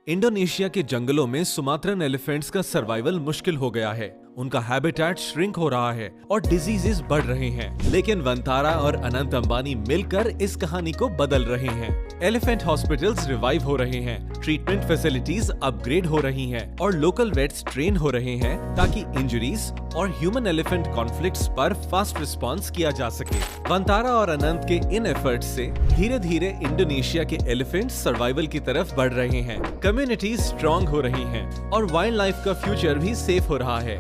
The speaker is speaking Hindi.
इंडोनेशिया के जंगलों में सुमात्रन एलिफेंट्स का सर्वाइवल मुश्किल हो गया है। उनका हैबिटेट श्रिंक हो रहा है और डिजीजेस बढ़ रहे हैं। लेकिन वंतारा और अनंत अंबानी मिलकर इस कहानी को बदल रहे हैं। एलिफेंट हॉस्पिटल्स रिवाइव हो रहे हैं, ट्रीटमेंट फैसिलिटीज अपग्रेड हो रही हैं और लोकल वेट्स ट्रेन हो रहे हैं ताकि इंजरीज और ह्यूमन एलिफेंट कॉन्फ्लिक्ट्स पर फास्ट रिस्पॉन्स किया जा सके। वंतारा और अनंत के इन एफर्ट्स से धीरे धीरे इंडोनेशिया के एलिफेंट सर्वाइवल की तरफ बढ़ रहे हैं, कम्युनिटीज स्ट्रॉन्ग हो रही हैं और वाइल्ड लाइफ का फ्यूचर भी सेफ हो रहा है।